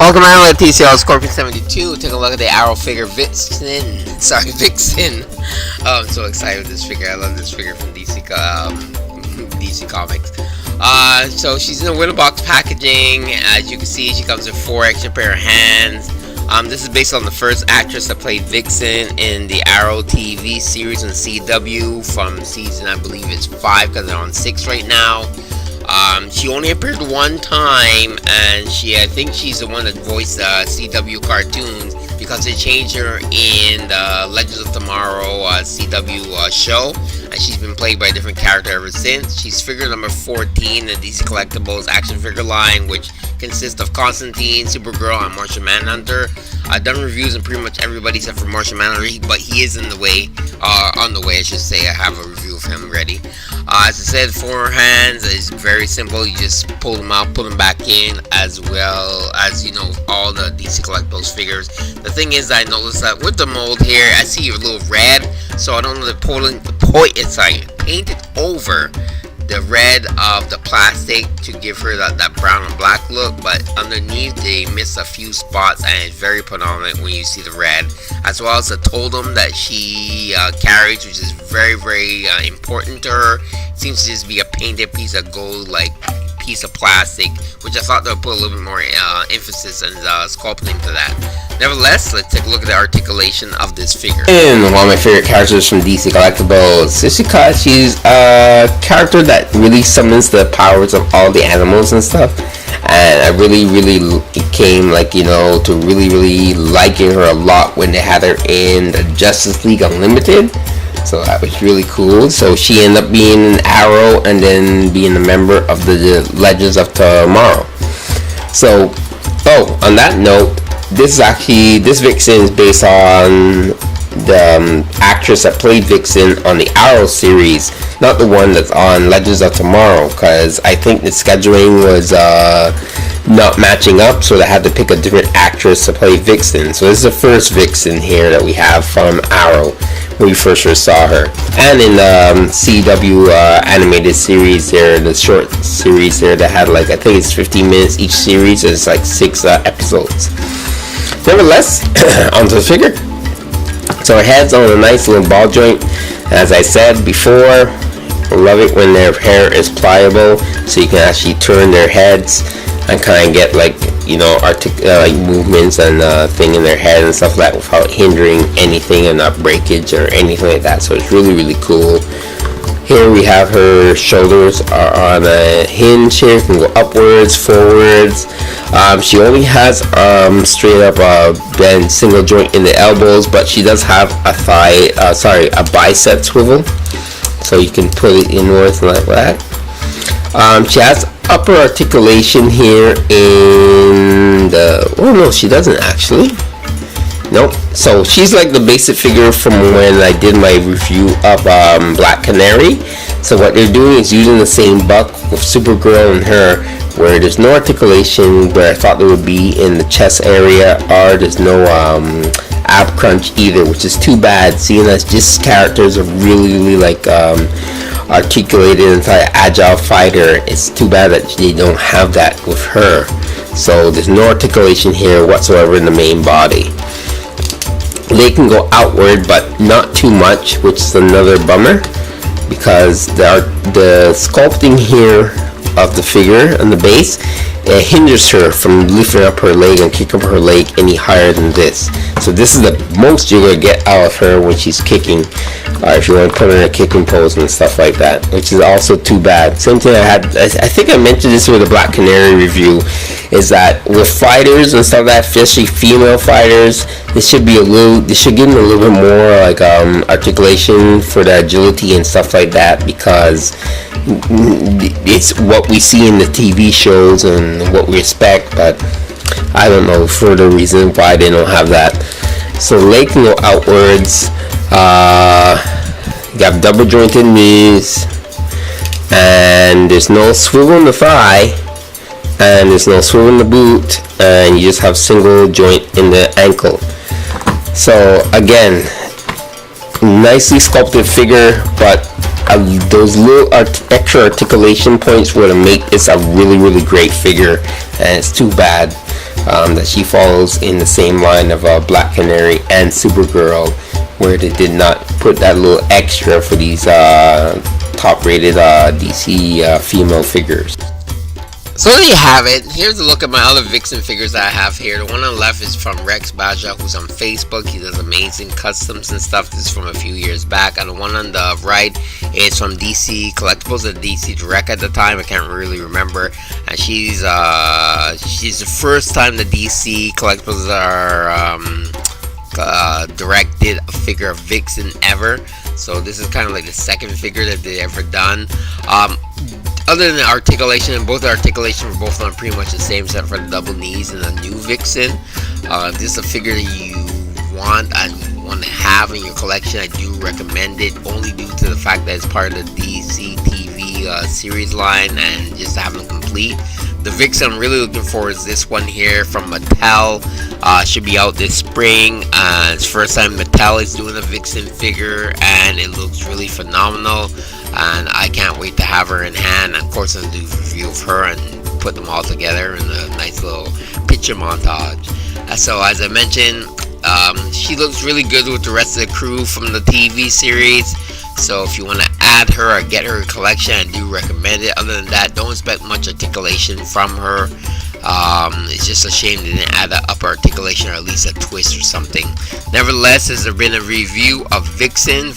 Welcome everyone to TCL Scorpion 72. Take a look at the Arrow figure Vixen. Vixen. Oh, I'm so excited with this figure. I love this figure from DC Comics. So she's in a winter box packaging. As you can see, she comes with 4 extra pair of hands. This is based on the first actress that played Vixen in the Arrow TV series on CW from season, I believe it's 5 because they're on 6 right now. She only appeared one time, and I think she's the one that voiced CW cartoons because they changed her in the Legends of Tomorrow CW show, and she's been played by a different character ever since. She's figure number 14 in the DC Collectibles action figure line, which consists of Constantine, Supergirl, and Martian Manhunter. I've done reviews on pretty much everybody except for Martian Manhunter, but he is on the way, I should say. I have a review of him ready. As I said, 4 hands is very simple. You just pull them out, put them back in, as well as, all the DC Collectibles figures. The thing is, I noticed that with the mold here, I see a little red, so I don't know paint it over the red of the plastic to give her that brown and black look, but underneath they miss a few spots, and it's very predominant when you see the red, as well as the totem that she carries, which is very, very important to her. It seems to just be a painted piece of gold, like piece of plastic, which I thought they would put a little bit more emphasis and sculpting to that. Nevertheless, let's take a look at the articulation of this figure. And one of my favorite characters from DC Collectibles, Jessica. She's a character that really summons the powers of all the animals and stuff, and I really came to really liking her a lot when they had her in the Justice League Unlimited. So that was really cool. So she ended up being an Arrow and then being a member of the Legends of Tomorrow. So, on that note, this Vixen is based on the actress that played Vixen on the Arrow series, not the one that's on Legends of Tomorrow, because I think the scheduling was not matching up, so they had to pick a different actress to play Vixen. So this is the first Vixen here that we have from Arrow when we first saw her. And in the CW animated series there, the short series there that had I think it's 15 minutes each series, and it's 6 episodes. Nevertheless, onto the figure. So her head's on a nice little ball joint. As I said before, I love it when their hair is pliable, so you can actually turn their heads and kind of get movements and thing in their head and stuff like that without hindering anything and not breakage or anything like that. So it's really cool. Here we have her shoulders are on a hinge here, can go upwards, forwards. She only has straight up bend single joint in the elbows, but she does have a bicep swivel, so you can put it inwards like that. She has upper articulation here in the, no, she doesn't actually. Nope. So she's like the basic figure from when I did my review of Black Canary. So what they're doing is using the same buck with Supergirl and her, where there's no articulation where I thought there would be in the chest area, or there's no ab crunch either, which is too bad, seeing as this characters are really articulated and agile fighter. It's too bad that they don't have that with her. So there's no articulation here whatsoever in the main body. They can go outward, but not too much, which is another bummer, because the sculpting here of the figure and the base, it hinders her from lifting up her leg and kicking up her leg any higher than this. So this is the most you're going to get out of her when she's kicking, if you want to put her in a kicking pose and stuff like that, which is also too bad. Same thing I think I mentioned this with the Black Canary review, is that with fighters and stuff like that, especially female fighters, they should give them a little bit more articulation for the agility and stuff like that, because it's what we see in the TV shows and what we expect, but I don't know for the reason why they don't have that. So leg can go outwards. You got double jointed knees, and there's no swivel in the thigh, and there's no swivel in the boot, and you just have single joint in the ankle. So again, nicely sculpted figure, but those little extra articulation points would make this a really great figure, and it's too bad that she follows in the same line of Black Canary and Supergirl, where they did not put that little extra for these top rated DC female figures. So there you have it. Here's a look at my other Vixen figures that I have here. The one on the left is from Rex Baja, who's on Facebook. He does amazing customs and stuff. This is from a few years back. And the one on the right is from DC Collectibles, at DC Direct at the time. I can't really remember. And she's the first time the DC Collectibles are directed a figure of Vixen ever. So this is kind of like the second figure that they ever done. Other than the articulation, both the articulations were both on pretty much the same, except for the double knees and the new Vixen. This is a figure that you want to have in your collection. I do recommend it, only due to the fact that it's part of the DCTV series line, and just to have them complete. The Vixen I'm really looking for is this one here from Mattel. Should be out this spring. It's first time Mattel is doing a Vixen figure, and it looks really phenomenal. And I can't wait to have her in hand. Of course, I'll do a review of her and put them all together in a nice little picture montage. So as I mentioned, she looks really good with the rest of the crew from the TV series. So if you want to add her or get her collection, I do recommend it. Other than that, don't expect much articulation from her. It's just a shame they didn't add an upper articulation, or at least a twist or something. Nevertheless, has there been a review of Vixen